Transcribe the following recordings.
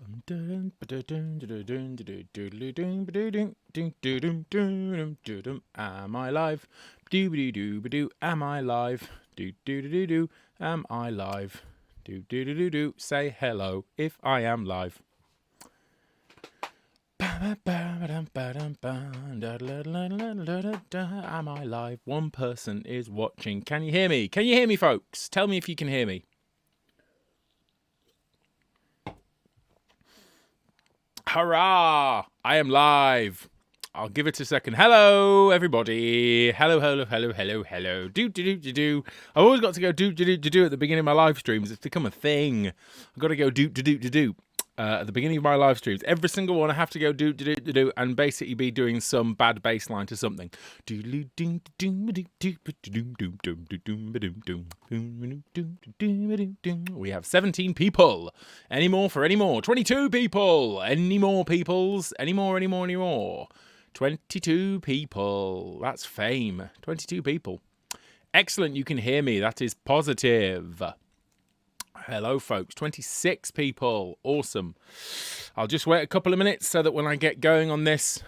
Am I live? Do am I live? Do am I live? Do say hello if I am live. Am I live? One person is watching. Can you hear me? Can you hear me, folks? Tell me if you can hear me. Hurrah! I am live. I'll give it a second. Hello, everybody. Hello. Do. I've always got to go do at the beginning of my live streams. It's become a thing. I've got to go do. At the beginning of my live streams, every single one I have to go do, and basically be doing some bad bass line to something. We have 17 people. Any more for any more? 22 people. Any more peoples? Any more? 22 people. That's fame. 22 people. Excellent. You can hear me. That is positive. Hello, folks. 26 people. Awesome. I'll just wait a couple of minutes so that when I get going on this,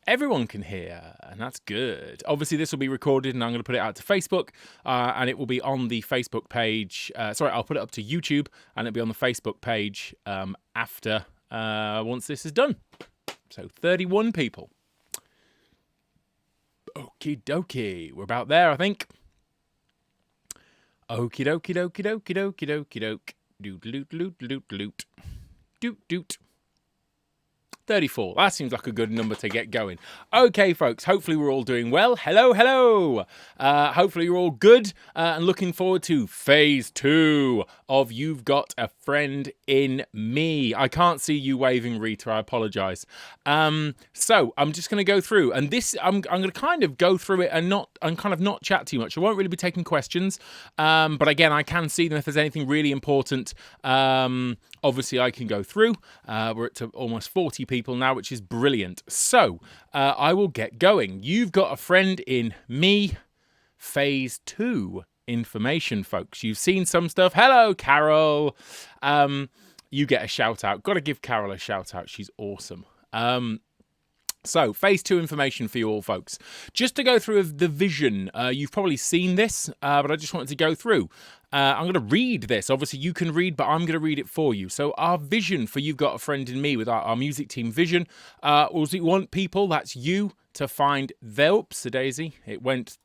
everyone can hear, and that's good. Obviously, this will be recorded, and I'm going to put it out to Facebook, and it will be on the Facebook page. I'll put it up to YouTube, and it'll be on the Facebook page after once this is done. So 31 people. Okie dokie. We're about there, I think. Okie dokie. Doot. 34. That seems like a good number to get going. Okay, folks. Hopefully we're all doing well. Hello. Hopefully you're all good and looking forward to phase 2 of You've Got a Friend in Me. I can't see you waving, Rita. I apologise. So I'm just going to go through, and this I'm going to kind of go through it and not chat too much. I won't really be taking questions, but again, I can see them if there's anything really important. Obviously, I can go through. We're at almost 40 people now, which is brilliant. So I will get going. You've Got a Friend in Me, phase 2 information, folks. You've seen some stuff. Hello, Carol. You get a shout out. Got to give Carol a shout out. She's awesome. So, phase 2 information for you all, folks. Just to go through the vision, you've probably seen this, but I just wanted to go through. I'm going to read this. Obviously, you can read, but I'm going to read it for you. So, our vision for You've Got a Friend in Me with our music team vision was we want people, that's you, to find their... Oops, daisy. It went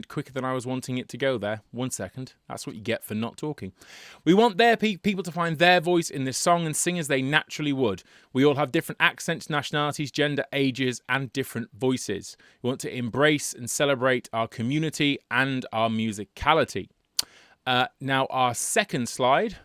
quicker than I was wanting it to go there. 1 second. That's what you get for not talking. We want their people to find their voice in this song and sing as they naturally would. We all have different accents, nationalities, gender, ages, and different voices. We want to embrace and celebrate our community and our musicality. Now, our second slide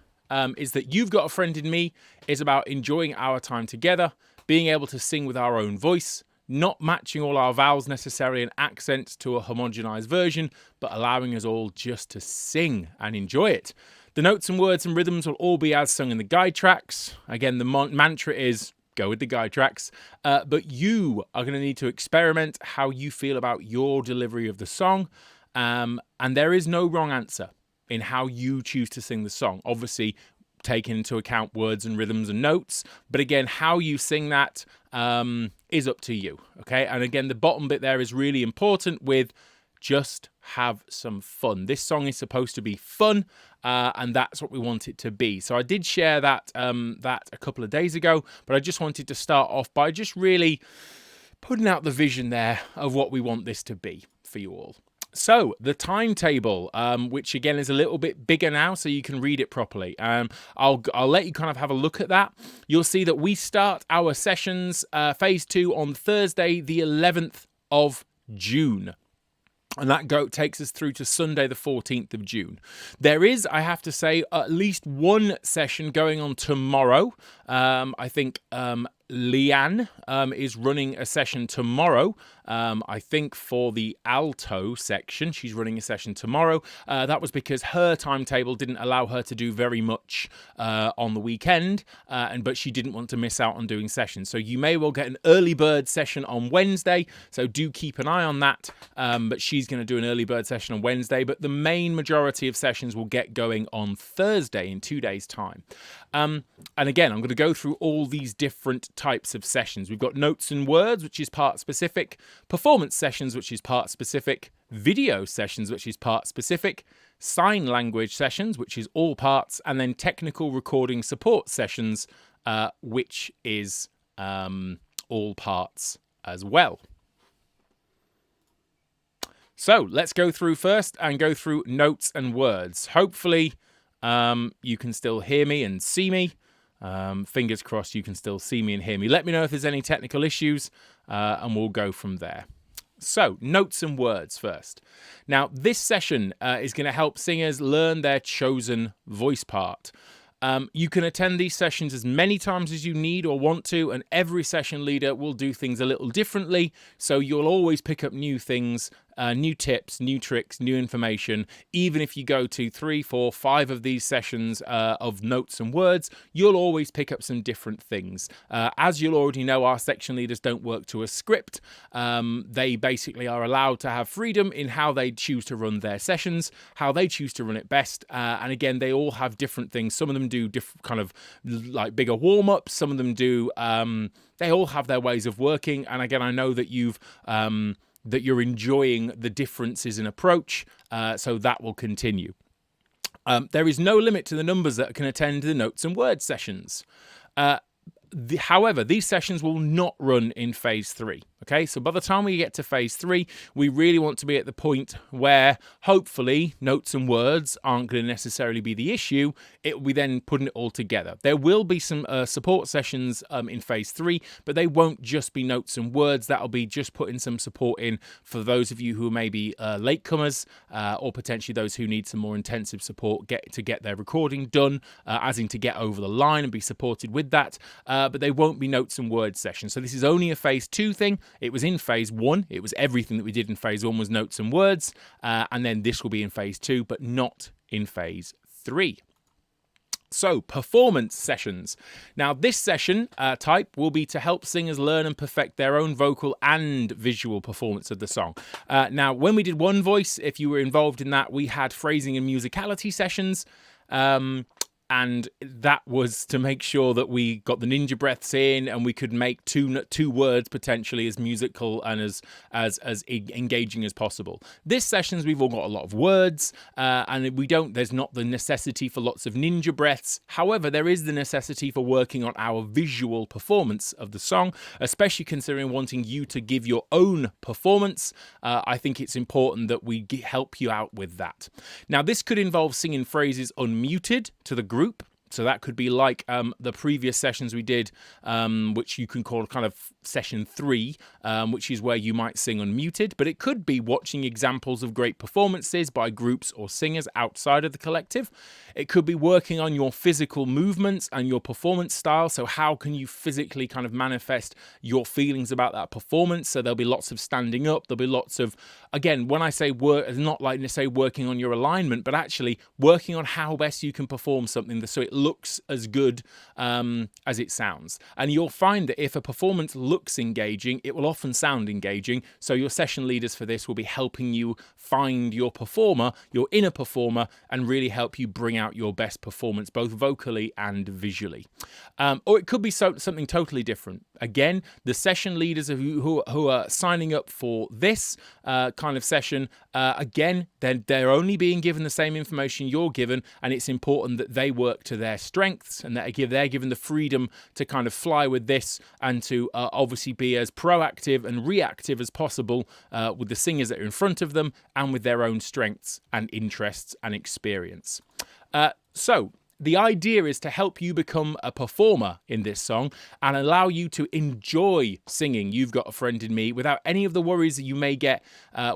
is that You've Got a Friend in Me is about enjoying our time together, being able to sing with our own voice, not matching all our vowels necessarily and accents to a homogenized version, but allowing us all just to sing and enjoy it. The notes and words and rhythms will all be as sung in the guide tracks. Again, the mantra is go with the guide tracks, but you are going to need to experiment how you feel about your delivery of the song, and there is no wrong answer in how you choose to sing the song. Obviously, taking into account words and rhythms and notes, but again, how you sing that is up to you, okay? And again, the bottom bit there is really important with just have some fun. This song is supposed to be fun, and that's what we want it to be. So I did share that a couple of days ago, but I just wanted to start off by just really putting out the vision there of what we want this to be for you all. So the timetable, which again is a little bit bigger now, so you can read it properly. I'll let you kind of have a look at that. You'll see that we start our sessions, phase 2, on Thursday, the 11th of June. And that takes us through to Sunday, the 14th of June. There is, I have to say, at least one session going on tomorrow. I think Leanne is running a session tomorrow. I think for the alto section, she's running a session tomorrow. That was because her timetable didn't allow her to do very much on the weekend, but she didn't want to miss out on doing sessions. So you may well get an early bird session on Wednesday. So do keep an eye on that. But she's going to do an early bird session on Wednesday. But the main majority of sessions will get going on Thursday in 2 days' time. And again, I'm going to go through all these different types of sessions. We've got notes and words, which is part specific, performance sessions, which is part specific, video sessions, which is part specific, sign language sessions, which is all parts, and then technical recording support sessions, which is all parts as well. So let's go through first and go through notes and words. Hopefully you can still hear me and see me. Fingers crossed you can still see me and hear me. Let me know if there's any technical issues and we'll go from there. So, notes and words first. Now, this session is going to help singers learn their chosen voice part. You can attend these sessions as many times as you need or want to, and every session leader will do things a little differently, so you'll always pick up new things, new tips, new tricks, new information. Even if you go to 3, 4, 5 of these sessions of notes and words, you'll always pick up some different things. As you'll already know, our section leaders don't work to a script. They basically are allowed to have freedom in how they choose to run their sessions, how they choose to run it best. And again, they all have different things. Some of them do different kind of like bigger warm-ups. Some of them do, they all have their ways of working. And again, I know that you're enjoying the differences in approach, so that will continue. There is no limit to the numbers that can attend the notes and words sessions. However, these sessions will not run in phase 3. Okay, so by the time we get to phase 3, we really want to be at the point where hopefully notes and words aren't going to necessarily be the issue. It will be then putting it all together. There will be some support sessions in phase 3, but they won't just be notes and words. That'll be just putting some support in for those of you who may be latecomers or potentially those who need some more intensive support to get their recording done, as in to get over the line and be supported with that. But they won't be notes and words sessions. So this is only a phase 2 thing. It was in phase 1. It was everything that we did in phase 1 was notes and words. And then this will be in phase 2, but not in phase 3. So, performance sessions. Now, this session type will be to help singers learn and perfect their own vocal and visual performance of the song. Now, when we did One Voice, if you were involved in that, we had phrasing and musicality sessions. And that was to make sure that we got the ninja breaths in and we could make two words potentially as musical and as engaging as possible. This sessions, we've all got a lot of words and there's not the necessity for lots of ninja breaths. However, there is the necessity for working on our visual performance of the song, especially considering wanting you to give your own performance. I think it's important that we help you out with that. Now, this could involve singing phrases unmuted to the group. So that could be like the previous sessions we did, which you can call kind of session 3, which is where you might sing unmuted. But it could be watching examples of great performances by groups or singers outside of the collective. It could be working on your physical movements and your performance style. So how can you physically kind of manifest your feelings about that performance? So there'll be lots of standing up. There'll be lots of, again, when I say work, it's not like to say working on your alignment, but actually working on how best you can perform something so it looks as good as it sounds. And you'll find that if a performance looks engaging, it will often sound engaging. So your session leaders for this will be helping you find your performer, your inner performer, and really help you bring out your best performance, both vocally and visually. Or it could be something totally different. Again, the session leaders who are signing up for this kind of session, again, they're only being given the same information you're given, and it's important that they work to their strengths and that they're given the freedom to kind of fly with this and to obviously be as proactive and reactive as possible with the singers that are in front of them and with their own strengths and interests and experience. So the idea is to help you become a performer in this song and allow you to enjoy singing You've Got a Friend in Me without any of the worries that you may get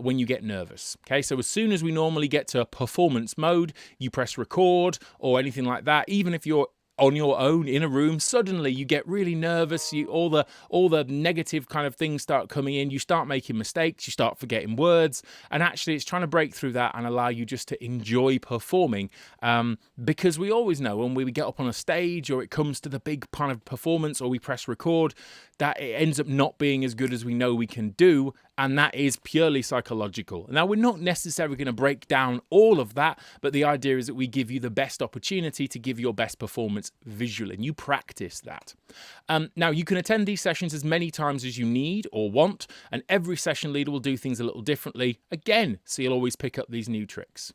when you get nervous. Okay, so as soon as we normally get to performance mode, you press record or anything like that, even if you're on your own in a room, suddenly you get really nervous. All the negative kind of things start coming in. You start making mistakes. You start forgetting words, and actually, it's trying to break through that and allow you just to enjoy performing. Because we always know when we get up on a stage, or it comes to the big kind of performance, or we press record, that it ends up not being as good as we know we can do, and that is purely psychological. Now, we're not necessarily going to break down all of that, but the idea is that we give you the best opportunity to give your best performance visually, and you practice that. Now, you can attend these sessions as many times as you need or want, and every session leader will do things a little differently, again, so you'll always pick up these new tricks.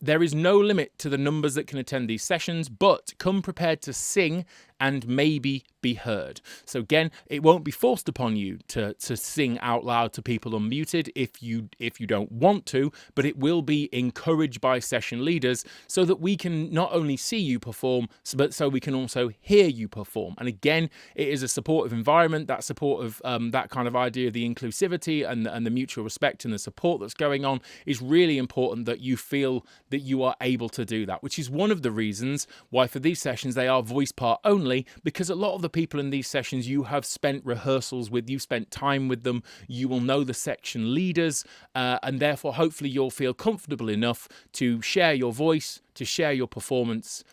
There is no limit to the numbers that can attend these sessions, but come prepared to sing and maybe be heard. So again, it won't be forced upon you to sing out loud to people unmuted if you don't want to, but it will be encouraged by session leaders so that we can not only see you perform, but so we can also hear you perform. And again, it is a supportive environment, that supportive, that kind of idea of the inclusivity and the mutual respect and the support that's going on is really important, that you feel that you are able to do that, which is one of the reasons why for these sessions they are voice part only, because a lot of the people in these sessions you have spent rehearsals with, you've spent time with them, you will know the section leaders, and therefore hopefully you'll feel comfortable enough to share your voice, to share your performance,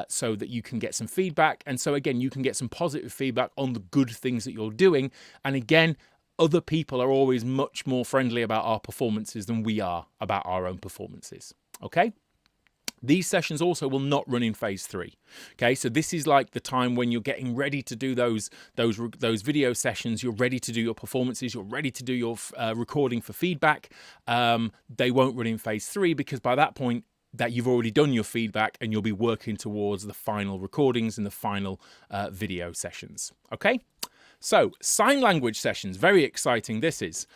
so that you can get some feedback, and so again you can get some positive feedback on the good things that you're doing. And again, other people are always much more friendly about our performances than we are about our own performances. Okay? These sessions also will not run in phase 3. Okay, so this is like the time when you're getting ready to do those video sessions. You're ready to do your performances. You're ready to do your recording for feedback. They won't run in phase 3 because by that point that you've already done your feedback and you'll be working towards the final recordings and the final video sessions. Okay, so sign language sessions, very exciting. This is.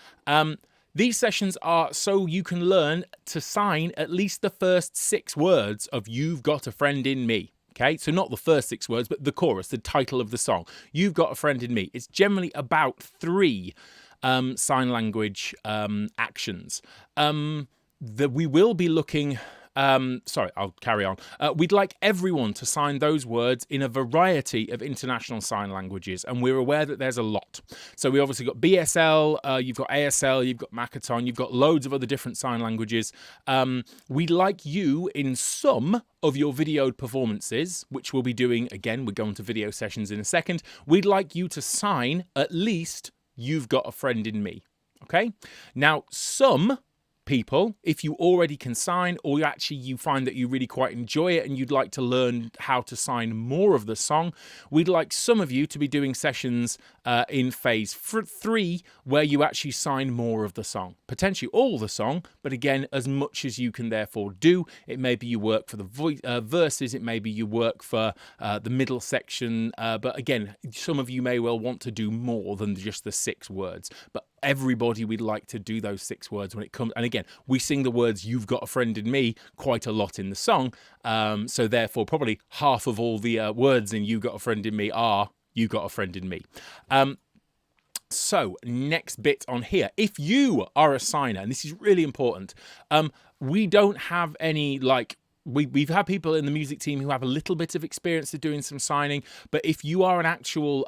These sessions are so you can learn to sign at least the first 6 words of "You've Got a Friend in Me." Okay, so not the first 6 words, but the chorus, the title of the song. "You've Got a Friend in Me." It's generally about 3 sign language actions. We will be looking. Sorry, I'll carry on. We'd like everyone to sign those words in a variety of international sign languages, and we're aware that there's a lot. So we obviously got BSL, you've got ASL, you've got Makaton, you've got loads of other different sign languages. We'd like you in some of your videoed performances, which we'll be doing, again, we're going to video sessions in a second, we'd like you to sign at least "You've Got a Friend in Me." Okay? Now, some people, if you already can sign, or you find that you really quite enjoy it and you'd like to learn how to sign more of the song, we'd like some of you to be doing sessions in phase 3 where you actually sign more of the song, potentially all the song, but again, as much as you can therefore do. It may be you work for the verses, it may be you work for the middle section, but again, some of you may well want to do more than just the 6 words, but everybody, we'd like to do those 6 words when it comes. And again, we sing the words "You've Got a Friend in Me" quite a lot in the song. So therefore, probably half of all the words in "You've Got a Friend in Me" are "You Got a Friend in Me." So next bit on here, if you are a signer, and this is really important, we don't have any we've had people in the music team who have a little bit of experience of doing some signing, but if you are an actual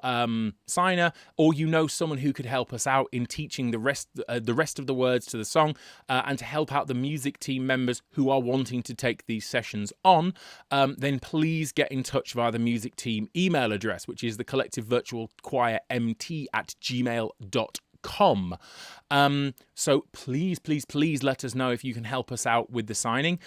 signer, or you know someone who could help us out in teaching the rest of the words to the song, and to help out the music team members who are wanting to take these sessions on, then please get in touch via the music team email address, which is the Collective Virtual Choir mt@gmail.com. So please let us know if you can help us out with the signing.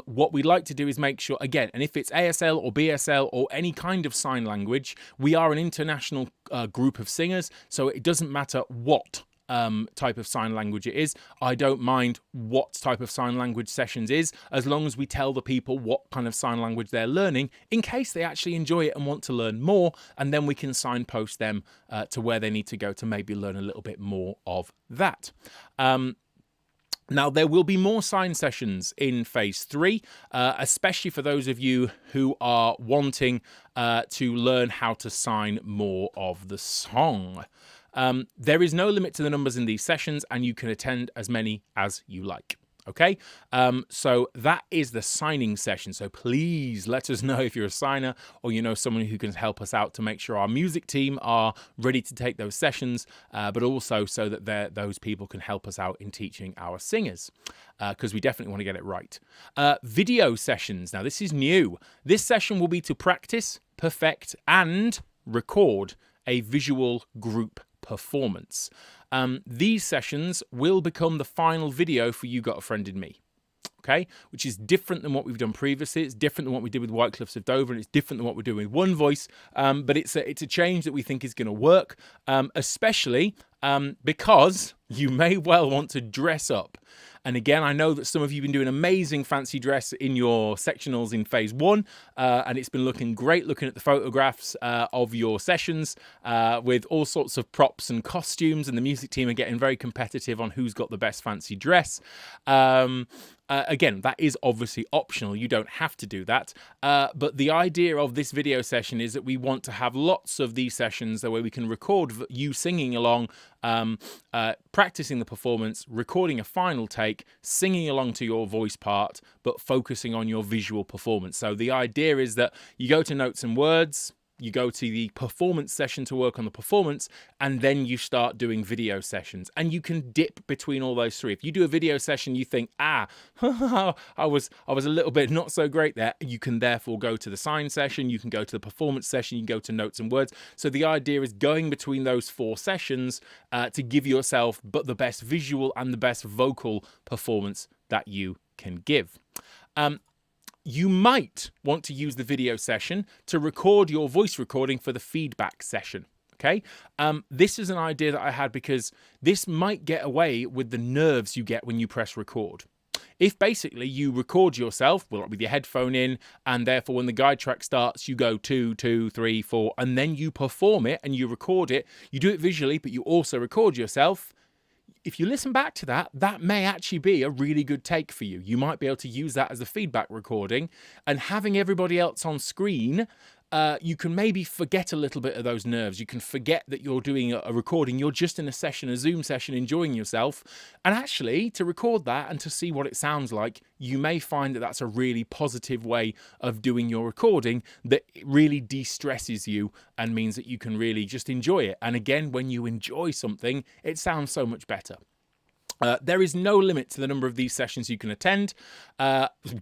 What we'd like to do is make sure, again, and if it's ASL or BSL or any kind of sign language, we are an international group of singers, so it doesn't matter what type of sign language it is. I don't mind what type of sign language sessions is, as long as we tell the people what kind of sign language they're learning, in case they actually enjoy it and want to learn more, and then we can signpost them to where they need to go to maybe learn a little bit more of that. Now, there will be more sign sessions in phase 3, especially for those of you who are wanting to learn how to sign more of the song. There is no limit to the numbers in these sessions, and you can attend as many as you like. Okay, so that is the signing session. So please let us know if you're a signer or you know someone who can help us out to make sure our music team are ready to take those sessions, but also so that those people can help us out in teaching our singers, because we definitely want to get it right. Video sessions. Now, this is new. This session will be to practice, perfect, and record a visual group performance. These sessions will become the final video for You Got a Friend in Me. Okay, which is different than what we've done previously. It's different than what we did with White Cliffs of Dover, and it's different than what we're doing with One Voice. But it's a change that we think is going to work, especially because you may well want to dress up. And again, I know that some of you have been doing amazing fancy dress in your sectionals in phase 1, and it's been looking great looking at the photographs of your sessions with all sorts of props and costumes, and the music team are getting very competitive on who's got the best fancy dress. Again, that is obviously optional. You don't have to do that. But the idea of this video session is that we want to have lots of these sessions where we can record you singing along, practicing the performance, recording a final take, singing along to your voice part, but focusing on your visual performance. So the idea is that you go to notes and words, you go to the performance session to work on the performance, and then you start doing video sessions. And you can dip between all those three. If you do a video session, you think, I was a little bit not so great there. You can therefore go to the sign session, you can go to the performance session, you can go to notes and words. So the idea is going between those 4 sessions to give yourself but the best visual and the best vocal performance that you can give. You might want to use the video session to record your voice recording for the feedback session. Okay, this is an idea that I had because this might get away with the nerves you get when you press record. If basically you record yourself, well, with your headphone in, and therefore when the guide track starts, you go 2, 2, 3, 4, and then you perform it and you record it, you do it visually, but you also record yourself. If you listen back to that, that may actually be a really good take for you. You might be able to use that as a feedback recording, and having everybody else on screen, you can maybe forget a little bit of those nerves. You can forget that you're doing a recording. You're just in a session, a Zoom session, enjoying yourself. And actually, to record that and to see what it sounds like, you may find that that's a really positive way of doing your recording that really de-stresses you and means that you can really just enjoy it. And again, when you enjoy something, it sounds so much better. There is no limit to the number of these sessions you can attend.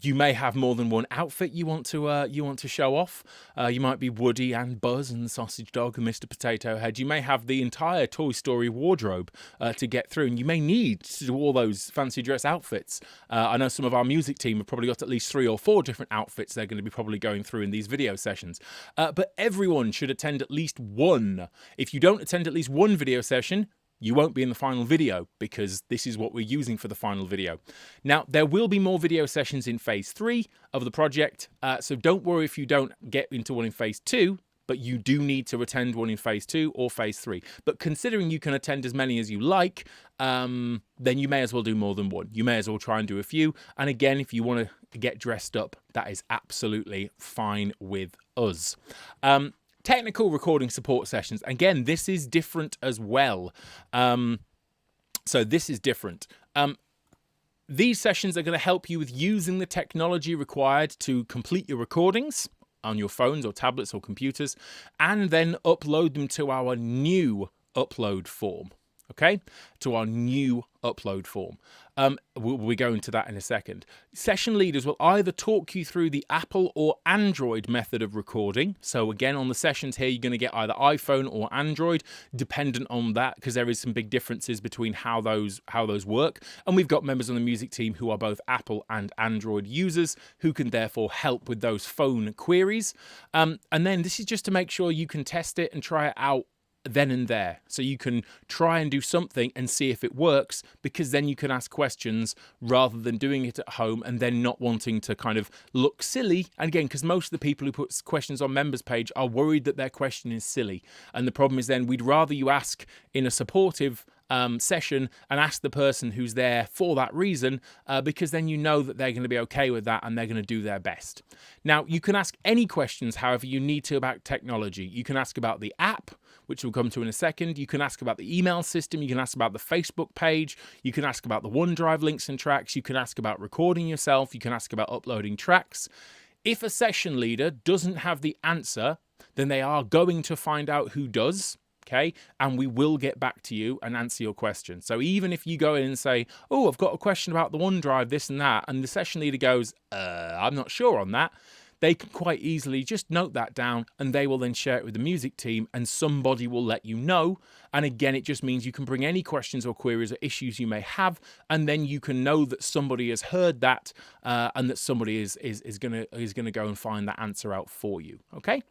You may have more than one outfit you want to show off. You might be Woody and Buzz and the Sausage Dog and Mr. Potato Head. You may have the entire Toy Story wardrobe to get through, and you may need to do all those fancy dress outfits. I know some of our music team have probably got at least 3 or 4 different outfits they're going to be probably going through in these video sessions. But everyone should attend at least one. If you don't attend at least one video session, you won't be in the final video because this is what we're using for the final video. Now, there will be more video sessions in phase 3 of the project, so don't worry if you don't get into one in phase 2, but you do need to attend one in phase 2 or phase 3. But considering you can attend as many as you like, then you may as well do more than one. You may as well try and do a few. And again, if you want to get dressed up, that is absolutely fine with us. Technical recording support sessions. Again, this is different as well. So this is different. These sessions are going to help you with using the technology required to complete your recordings on your phones or tablets or computers, and then upload them to our new upload form. Okay, to our new upload form. We'll go into that in a second. Session leaders will either talk you through the Apple or Android method of recording. So again, on the sessions here, you're going to get either iPhone or Android, dependent on that, because there is some big differences between how those work. And we've got members on the music team who are both Apple and Android users who can therefore help with those phone queries. And then this is just to make sure you can test it and try it out then and there, so you can try and do something and see if it works, because then you can ask questions rather than doing it at home and then not wanting to kind of look silly. And again, because most of the people who put questions on members page are worried that their question is silly, and the problem is then we'd rather you ask in a supportive session and ask the person who's there for that reason, because then you know that they're going to be okay with that and they're going to do their best. Now, you can ask any questions, however, you need to about technology. You can ask about the app, which we'll come to in a second. You can ask about the email system. You can ask about the Facebook page. You can ask about the OneDrive links and tracks. You can ask about recording yourself. You can ask about uploading tracks. If a session leader doesn't have the answer, then they are going to find out who does. Okay, and we will get back to you and answer your question. So even if you go in and say, oh, I've got a question about the OneDrive, this and that, and the session leader goes, I'm not sure on that, they can quite easily just note that down, and they will then share it with the music team, and somebody will let you know. And again, it just means you can bring any questions or queries or issues you may have, and then you can know that somebody has heard that, and that somebody is gonna go and find that answer out for you. Okay.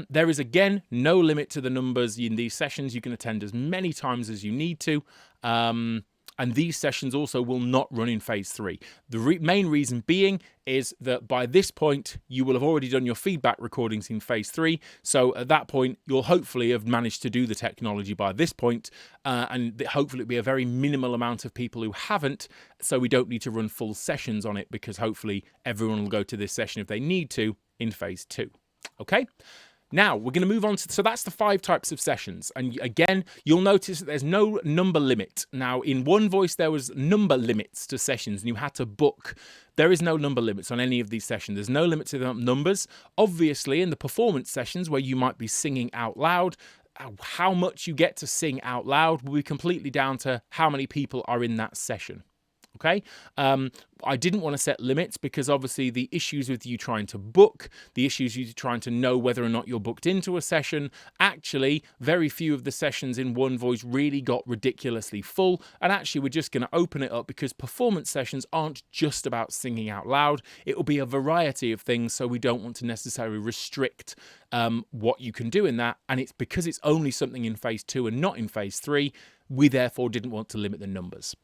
There is again no limit to the numbers in these sessions. You can attend as many times as you need to. And these sessions also will not run in phase 3. The main reason being is that by this point, you will have already done your feedback recordings in phase 3. So at that point, you'll hopefully have managed to do the technology by this point, and hopefully it'll be a very minimal amount of people who haven't. So we don't need to run full sessions on it, because hopefully everyone will go to this session if they need to in phase 2. Okay. Now, we're going to move on to, so that's the 5 types of sessions. And again, you'll notice that there's no number limit. Now, in One Voice, there was number limits to sessions, and you had to book. There is no number limits on any of these sessions. There's no limit to the numbers. Obviously, in the performance sessions where you might be singing out loud, how much you get to sing out loud will be completely down to how many people are in that session. Okay, I didn't want to set limits because obviously the issues with you trying to book, the issues with you trying to know whether or not you're booked into a session, actually very few of the sessions in One Voice really got ridiculously full, and actually we're just going to open it up because performance sessions aren't just about singing out loud. It will be a variety of things, so we don't want to necessarily restrict what you can do in that, and it's because it's only something in phase 2 and not in phase 3, we therefore didn't want to limit the numbers.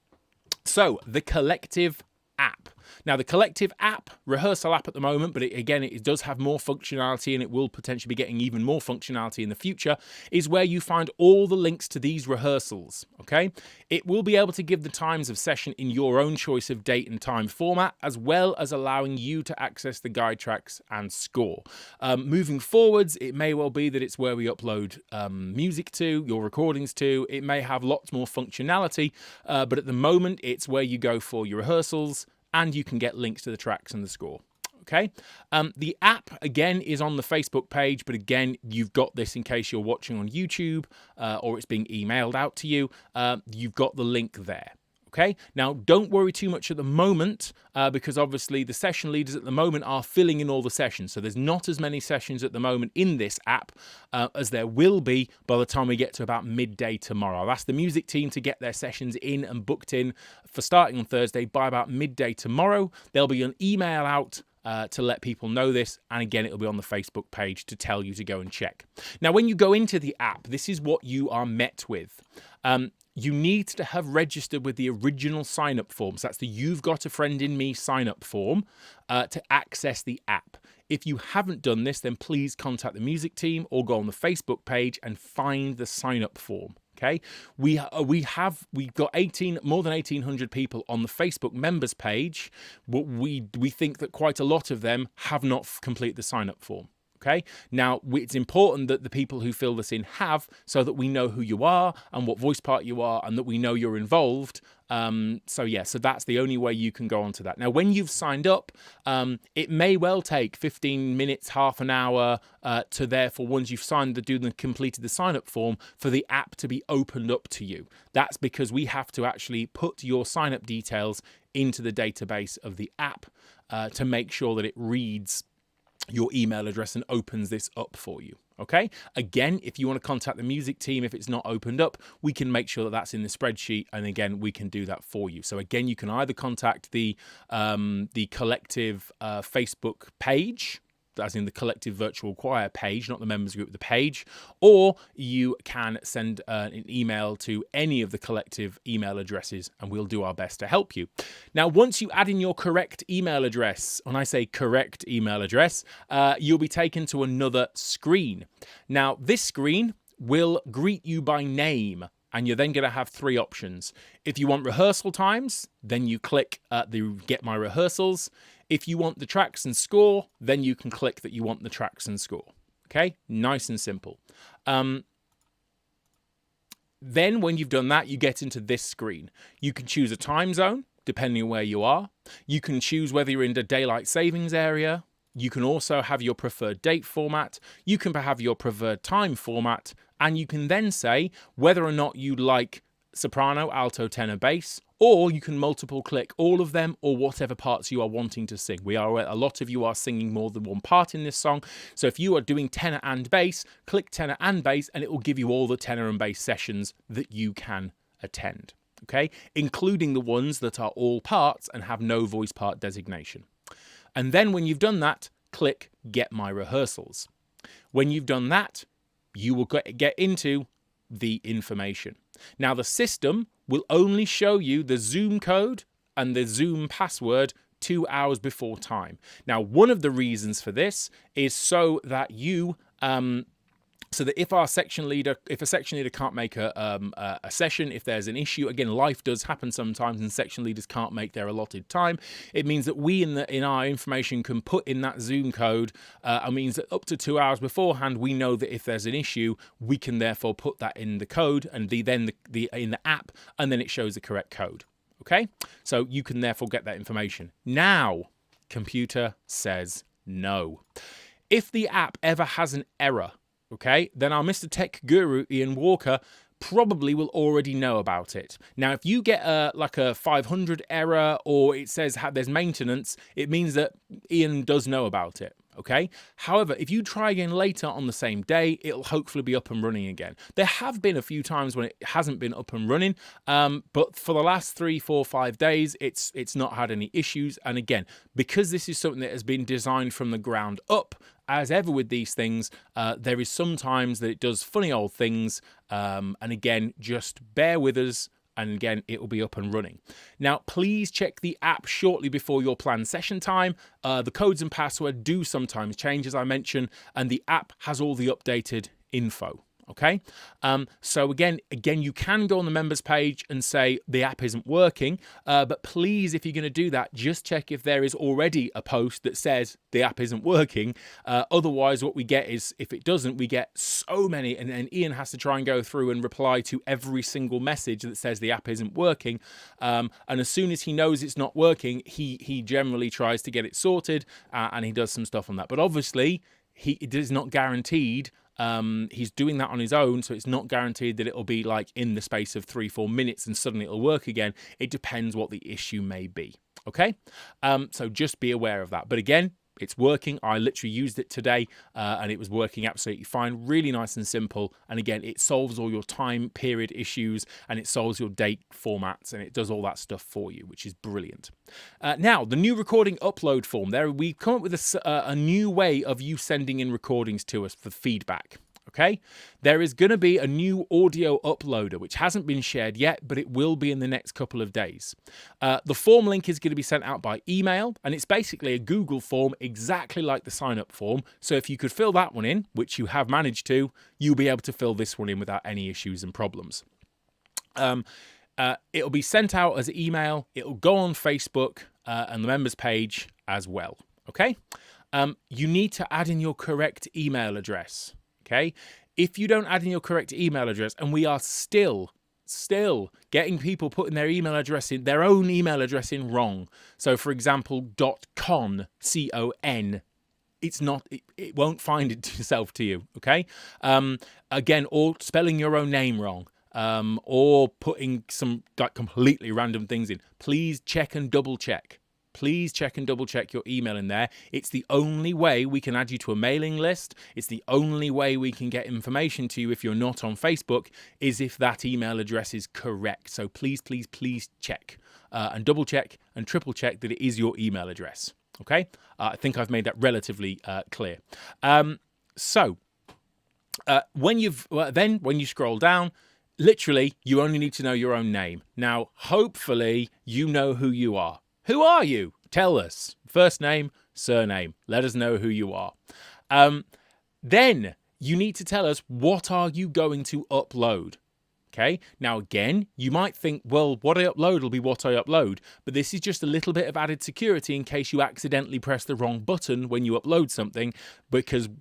So, the Collective app. Now, the Collective app, Rehearsal app at the moment, but it does have more functionality, and it will potentially be getting even more functionality in the future, is where you find all the links to these rehearsals, okay? It will be able to give the times of session in your own choice of date and time format, as well as allowing you to access the guide tracks and score. Moving forwards, it may well be that it's where we upload music to, your recordings to. It may have lots more functionality, but at the moment, it's where you go for your rehearsals, and you can get links to the tracks and the score. Okay. The app, again, is on the Facebook page, but again, you've got this in case you're watching on YouTube or it's being emailed out to you. You've got the link there. Okay. Now, don't worry too much at the moment because obviously the session leaders at the moment are filling in all the sessions. So there's not as many sessions at the moment in this app as there will be by the time we get to about midday tomorrow. I've asked the music team to get their sessions in and booked in for starting on Thursday by about midday tomorrow. There'll be an email out to let people know this, and again it'll be on the Facebook page to tell you to go and check. Now when you go into the app, this is what you are met with. You need to have registered with the original sign-up forms. That's the You've Got a Friend in Me sign-up form to access the app. If you haven't done this, then please contact the music team or go on the Facebook page and find the sign-up form. Okay, we've got more than 1,800 people on the Facebook members page, but we think that quite a lot of them have not completed the sign-up form. Okay, now it's important that the people who fill this in have, so that we know who you are and what voice part you are, and that we know you're involved. So that's the only way you can go onto that. Now, when you've signed up, it may well take 15 minutes, half an hour to therefore, once you've completed the sign up form, for the app to be opened up to you. That's because we have to actually put your sign up details into the database of the app to make sure that it reads your email address and opens this up for you. Okay. Again, if you want to contact the music team, if it's not opened up, we can make sure that that's in the spreadsheet. And again, we can do that for you. So again, you can either contact the Collective Facebook page, as in the Collective Virtual Choir page, not the members group, the page, or you can send an email to any of the Collective email addresses, and we'll do our best to help you. Now, once you add in your correct email address, when I say correct email address, you'll be taken to another screen. Now, this screen will greet you by name, and you're then going to have 3 options. If you want rehearsal times, then you click the Get My Rehearsals. If you want the tracks and score, then you can click that you want the tracks and score. Okay, nice and simple. Then when you've done that, you get into this screen. You can choose a time zone, depending on where you are. You can choose whether you're in the daylight savings area. You can also have your preferred date format. You can have your preferred time format. And you can then say whether or not you like soprano, alto, tenor, bass, or you can multiple click all of them or whatever parts you are wanting to sing. A lot of you are singing more than one part in this song. So if you are doing tenor and bass, click tenor and bass and it will give you all the tenor and bass sessions that you can attend. Okay, including the ones that are all parts and have no voice part designation. And then when you've done that, click Get My Rehearsals. When you've done that, you will get into the information. Now, the system will only show you the Zoom code and the Zoom password 2 hours before time. Now, one of the reasons for this is so that you so that if a section leader can't make a session, if there's an issue, again, life does happen sometimes and section leaders can't make their allotted time, it means that we in our information can put in that Zoom code. It means that up to 2 hours beforehand, we know that if there's an issue, we can therefore put that in the code and in the app, and then it shows the correct code. Okay, so you can therefore get that information. Now, computer says no. If the app ever has an error, okay, then our Mr. Tech Guru, Ian Walker, probably will already know about it. Now, if you get a 500 error or it says there's maintenance, it means that Ian does know about it. Okay. However, if you try again later on the same day, it'll hopefully be up and running again. There have been a few times when it hasn't been up and running, but for the last 3, 4, 5 days, it's not had any issues. And again, because this is something that has been designed from the ground up, as ever with these things, there is sometimes that it does funny old things. And again, just bear with us. And again, it will be up and running. Now, please check the app shortly before your planned session time. The codes and password do sometimes change, as I mentioned, and the app has all the updated info. Okay, so again, you can go on the members page and say the app isn't working, but please, if you're going to do that, just check if there is already a post that says the app isn't working. Otherwise, what we get is, if it doesn't, we get so many, and Ian has to try and go through and reply to every single message that says the app isn't working. And as soon as he knows it's not working, he generally tries to get it sorted, and he does some stuff on that. But obviously, it is not guaranteed. He's doing that on his own, so it's not guaranteed that it'll be like in the space of 3-4 minutes and suddenly it'll work again. It depends what the issue may be. Okay, so just be aware of that. But again, it's working. I literally used it today and it was working absolutely fine. Really nice and simple. And again, it solves all your time period issues and it solves your date formats and it does all that stuff for you, which is brilliant. Now, the new recording upload form. We've come up with a new way of you sending in recordings to us for feedback. Okay, there is going to be a new audio uploader which hasn't been shared yet, but it will be in the next couple of days. The form link is going to be sent out by email, and it's basically a Google form exactly like the sign up form. So if you could fill that one in, which you have managed to, you'll be able to fill this one in without any issues and problems. It'll be sent out as email. It'll go on Facebook and the members page as well. Okay, you need to add in your correct email address. Okay, if you don't add in your correct email address, and we are still getting people putting their email address in, their own email address in wrong. So for example, .con, C-O-N, it's not, it won't find itself to you. Okay. Again, or spelling your own name wrong. Or putting some like completely random things in. Please check and double check. Please check and double check your email in there. It's the only way we can add you to a mailing list. It's the only way we can get information to you if you're not on Facebook, is if that email address is correct. So please, please, please check and double check and triple check that it is your email address. Okay. I think I've made that relatively clear. So when you scroll down, literally, you only need to know your own name. Now, hopefully, you know who you are. Who are you? Tell us. First name, surname. Let us know who you are. Then you need to tell us, what are you going to upload? Okay. Now, again, you might think, well, what I upload will be what I upload. But this is just a little bit of added security in case you accidentally press the wrong button when you upload something,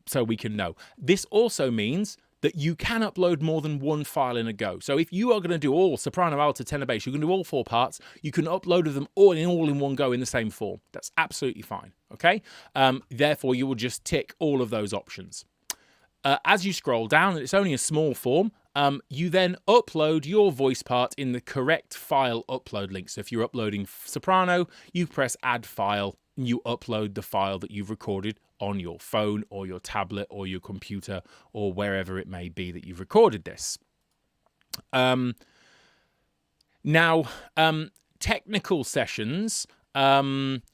so we can know. This also means that you can upload more than one file in a go. So if you are going to do all soprano, alto, tenor, bass, you're going to do all 4 parts, you can upload them all in one go in the same form. That's absolutely fine, okay? Therefore, you will just tick all of those options. As you scroll down, and it's only a small form, you then upload your voice part in the correct file upload link. So if you're uploading soprano, you press add file, and you upload the file that you've recorded on your phone or your tablet or your computer or wherever it may be that you've recorded this. Now, technical sessions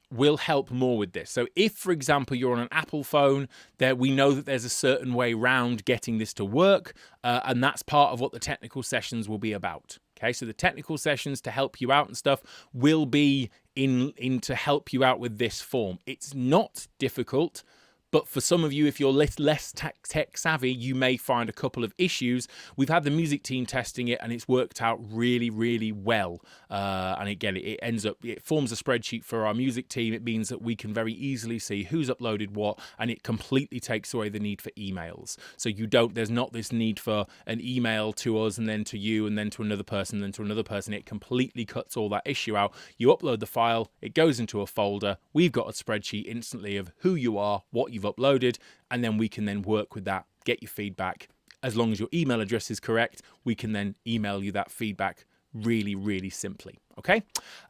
will help more with this. So if, for example, you're on an Apple phone, we know that there's a certain way round getting this to work, and that's part of what the technical sessions will be about. Okay, so the technical sessions to help you out and stuff will be in to help you out with this form. It's not difficult. But for some of you, if you're less tech savvy, you may find a couple of issues. We've had the music team testing it, and it's worked out really, really well. And again, it forms a spreadsheet for our music team. It means that we can very easily see who's uploaded what, and it completely takes away the need for emails. So there's not this need for an email to us and then to you and then to another person, then to another person. It completely cuts all that issue out. You upload the file, it goes into a folder. We've got a spreadsheet instantly of who you are, what you've uploaded, and then we can then work with that, get your feedback. As long as your email address is correct, we can then email you that feedback really, really simply. Okay,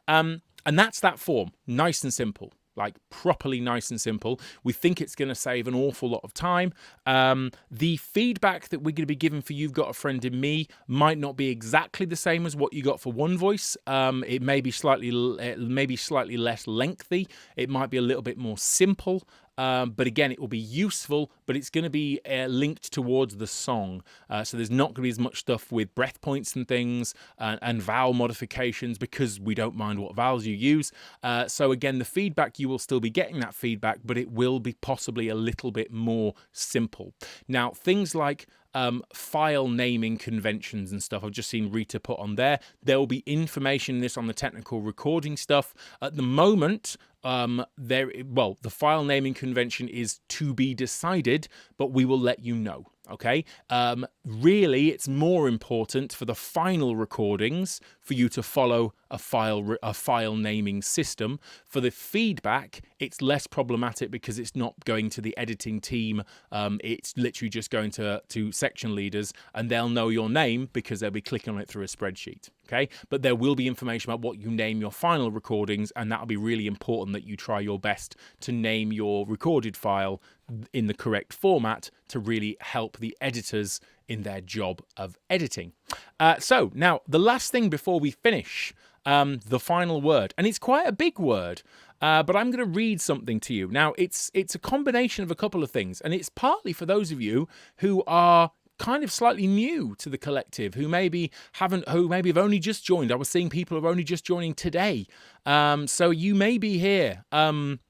and that's that form. Nice and simple, like properly nice and simple. We think it's going to save an awful lot of time. The feedback that we're going to be giving for You've Got a Friend in Me might not be exactly the same as what you got for One Voice. It may be slightly less lengthy. It might be a little bit more simple. But again, it will be useful, but it's going to be linked towards the song. So there's not going to be as much stuff with breath points and things and vowel modifications because we don't mind what vowels you use. So again, the feedback, you will still be getting that feedback, but it will be possibly a little bit more simple. Now, things like file naming conventions and stuff I've just seen Rita put on there. There will be information in this on the technical recording stuff. At the moment, the file naming convention is to be decided, but we will let you know. Okay. Really, it's more important for the final recordings for you to follow a file naming system. For the feedback, it's less problematic because it's not going to the editing team. It's literally just going to section leaders, and they'll know your name because they'll be clicking on it through a spreadsheet. Okay, but there will be information about what you name your final recordings, and that'll be really important that you try your best to name your recorded file in the correct format to really help the editors in their job of editing. So now the last thing before we finish, the final word, and it's quite a big word, but I'm going to read something to you. Now it's a combination of a couple of things, and it's partly for those of you who are kind of slightly new to the collective, who maybe have only just joined. I was seeing people who are only just joining today. So you may be here, and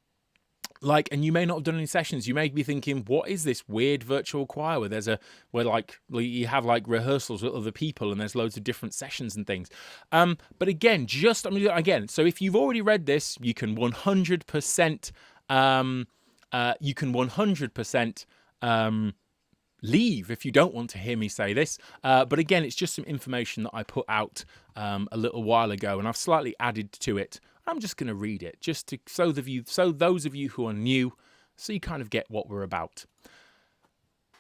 you may not have done any sessions. You may be thinking, what is this weird virtual choir where you have like rehearsals with other people and there's loads of different sessions and things. But again, so if you've already read this, you can 100%, leave if you don't want to hear me say this. But again, it's just some information that I put out a little while ago, and I've slightly added to it. I'm just going to read it, just to so those of you who are new, so you kind of get what we're about.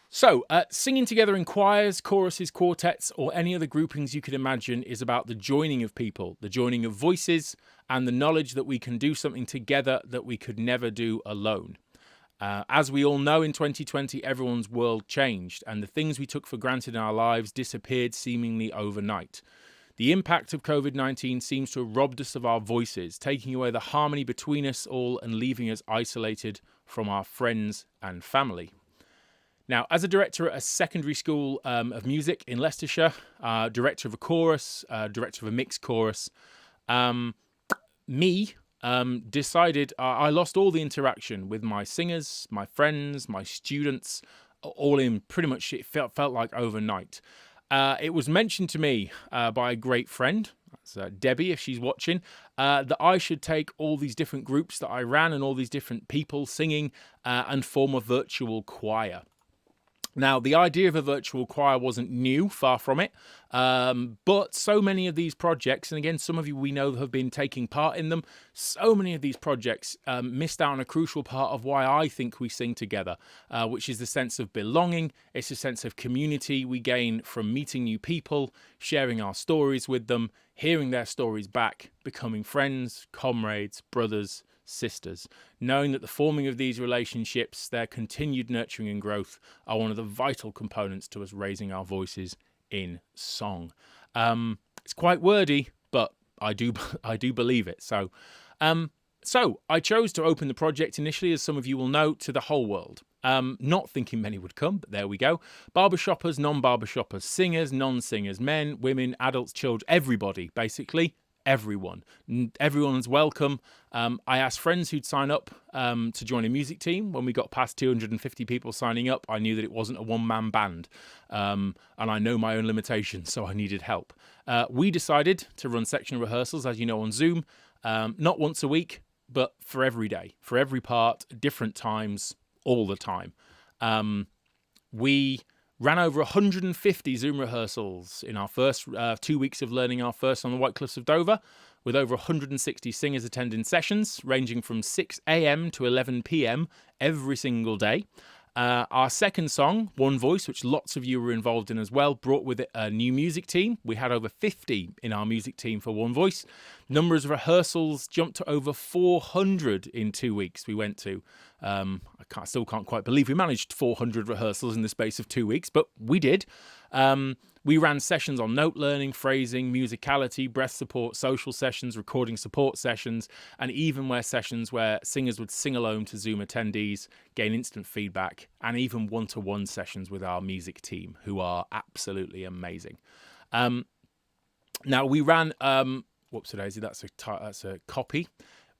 So, singing together in choirs, choruses, quartets, or any other groupings you could imagine is about the joining of people, the joining of voices, and the knowledge that we can do something together that we could never do alone. As we all know, in 2020, everyone's world changed, and the things we took for granted in our lives disappeared seemingly overnight. The impact of COVID-19 seems to have robbed us of our voices, taking away the harmony between us all and leaving us isolated from our friends and family. Now, as a director at a secondary school of music in Leicestershire, director of a chorus, director of a mixed chorus, decided I lost all the interaction with my singers, my friends, my students, all in pretty much, it felt like overnight. It was mentioned to me by a great friend, that's Debbie, if she's watching, that I should take all these different groups that I ran and all these different people singing and form a virtual choir. Now, the idea of a virtual choir wasn't new, far from it, but so many of these projects, and again, some of you we know have been taking part in them, so many of these projects missed out on a crucial part of why I think we sing together, which is the sense of belonging. It's a sense of community we gain from meeting new people, sharing our stories with them, hearing their stories back, becoming friends, comrades, brothers, sisters, knowing that the forming of these relationships, their continued nurturing and growth, are one of the vital components to us raising our voices in song. It's quite wordy, but I do believe it. So I chose to open the project initially, as some of you will know, to the whole world. Not thinking many would come, but there we go. Barbershoppers, non-barbershoppers, singers, non-singers, men, women, adults, children, everybody, basically. Everyone's welcome. I asked friends who'd sign up to join a music team. When we got past 250 people signing up, I knew that it wasn't a one-man band. And I know my own limitations, so I needed help. We decided to run section rehearsals, as you know, on Zoom, not once a week, but for every day, for every part, different times, all the time. We ran over 150 Zoom rehearsals in our first 2 weeks of learning our first on the White Cliffs of Dover, with over 160 singers attending sessions ranging from 6 a.m. to 11 p.m. every single day. Our second song, One Voice, which lots of you were involved in as well, brought with it a new music team. We had over 50 in our music team for One Voice. Numbers of rehearsals jumped to over 400 in 2 weeks we went to. I still can't quite believe we managed 400 rehearsals in the space of 2 weeks, but we did. We ran sessions on note learning, phrasing, musicality, breath support, social sessions, recording support sessions, and even sessions where singers would sing alone to Zoom attendees, gain instant feedback, and even one-to-one sessions with our music team, who are absolutely amazing. Now, we ran... whoops-a-daisy, that's a copy.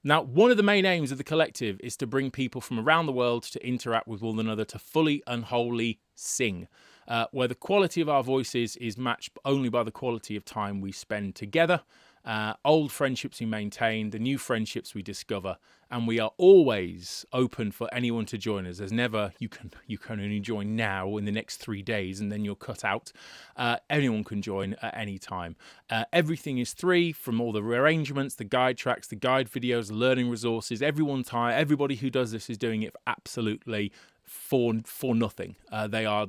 Now, one of the main aims of the collective is to bring people from around the world to interact with one another, to fully and wholly sing, where the quality of our voices is matched only by the quality of time we spend together, old friendships we maintain, the new friendships we discover, and we are always open for anyone to join us. There's never, you can only join now in the next 3 days and then you're cut out. Anyone can join at any time. Everything is free, from all the arrangements, the guide tracks, the guide videos, the learning resources. Everybody who does this is doing it absolutely for nothing. They are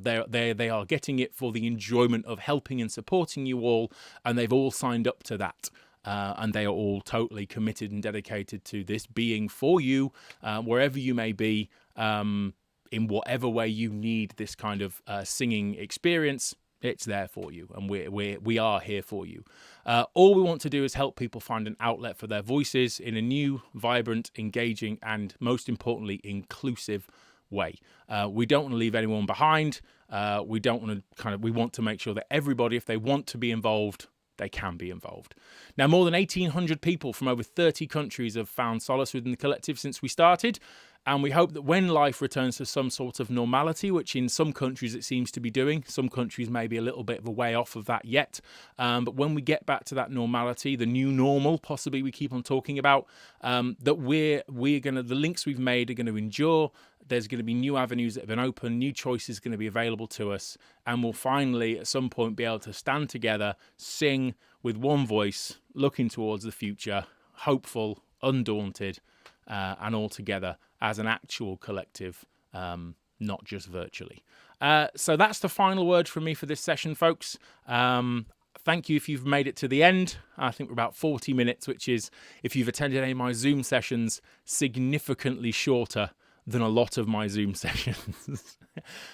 getting it for the enjoyment of helping and supporting you all, and they've all signed up to that. And they are all totally committed and dedicated to this being for you, wherever you may be, in whatever way you need this kind of singing experience. It's there for you, and we are here for you. All we want to do is help people find an outlet for their voices in a new, vibrant, engaging, and most importantly, inclusive way. We don't want to leave anyone behind. We want to make sure that everybody, if they want to be involved, they can be involved. Now, more than 1,800 people from over 30 countries have found solace within the collective since we started, and we hope that when life returns to some sort of normality, which in some countries it seems to be doing, some countries may be a little bit of a way off of that yet, but when we get back to that normality, the new normal, possibly we keep on talking about, that the links we've made are going to endure. There's going to be new avenues that have been opened, new choices going to be available to us, and we'll finally at some point be able to stand together, sing with one voice, looking towards the future, hopeful, undaunted, and all together as an actual collective, not just virtually. So that's the final word from me for this session, folks. Thank you if you've made it to the end. I think we're about 40 minutes, which is, if you've attended any of my Zoom sessions, significantly shorter than a lot of my Zoom sessions.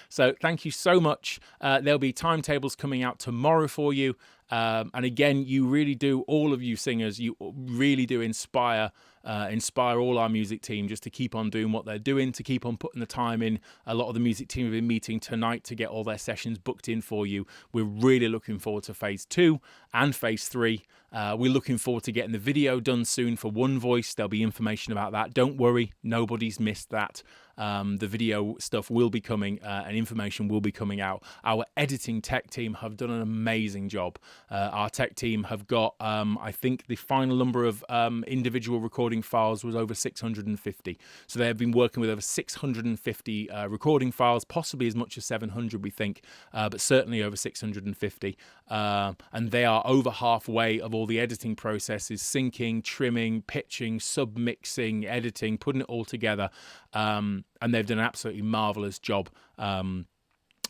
So thank you so much. There'll be timetables coming out tomorrow for you. And again, you really do, all of you singers, you really do inspire all our music team just to keep on doing what they're doing, to keep on putting the time in. A lot of the music team have been meeting tonight to get all their sessions booked in for you. We're really looking forward to phase 2 and phase 3. We're looking forward to getting the video done soon for One Voice. There'll be information about that. Don't worry, nobody's missed that. The video stuff will be coming and information will be coming out. Our editing tech team have done an amazing job. Our tech team have got, I think the final number of individual recording files was over 650. So they have been working with over 650 recording files, possibly as much as 700 we think, but certainly over 650. And they are over halfway of all the editing processes, syncing, trimming, pitching, submixing, editing, putting it all together. And they've done an absolutely marvelous job.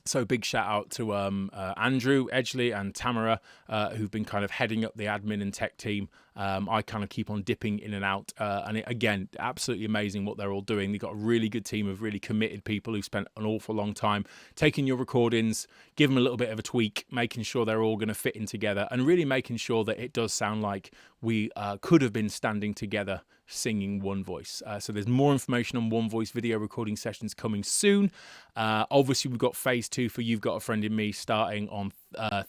So big shout out to Andrew Edgley and Tamara, who've been kind of heading up the admin and tech team. I kind of keep on dipping in and out. And again, absolutely amazing what they're all doing. They've got a really good team of really committed people who spent an awful long time taking your recordings, give them a little bit of a tweak, making sure they're all going to fit in together, and really making sure that it does sound like we could have been standing together singing One Voice. So there's more information on One Voice video recording sessions coming soon. Obviously, we've got phase 2 for You've Got a Friend in Me starting on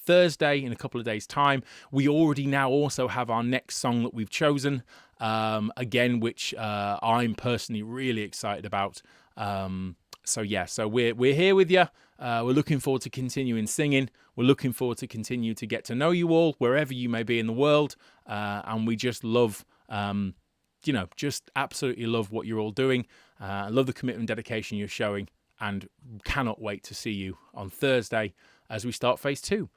Thursday in a couple of days' time. We already now also have our next song that we've chosen, again, which I'm personally really excited about. So we're here with you. We're looking forward to continuing singing. We're looking forward to continue to get to know you all wherever you may be in the world. And we just love, just absolutely love what you're all doing. Love the commitment and dedication you're showing, and cannot wait to see you on Thursday as we start phase 2.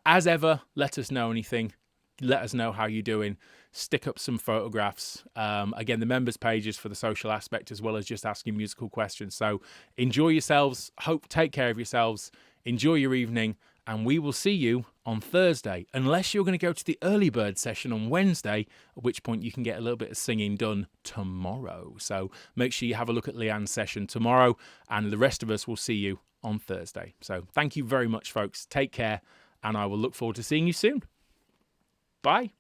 As ever, let us know anything. Let us know how you're doing. Stick up some photographs. Again, the members pages for the social aspect, as well as just asking musical questions. So enjoy yourselves. Take care of yourselves. Enjoy your evening. And we will see you on Thursday, unless you're going to go to the early bird session on Wednesday, at which point you can get a little bit of singing done tomorrow. So make sure you have a look at Leanne's session tomorrow, and the rest of us will see you on Thursday. So thank you very much, folks. Take care, and I will look forward to seeing you soon. Bye.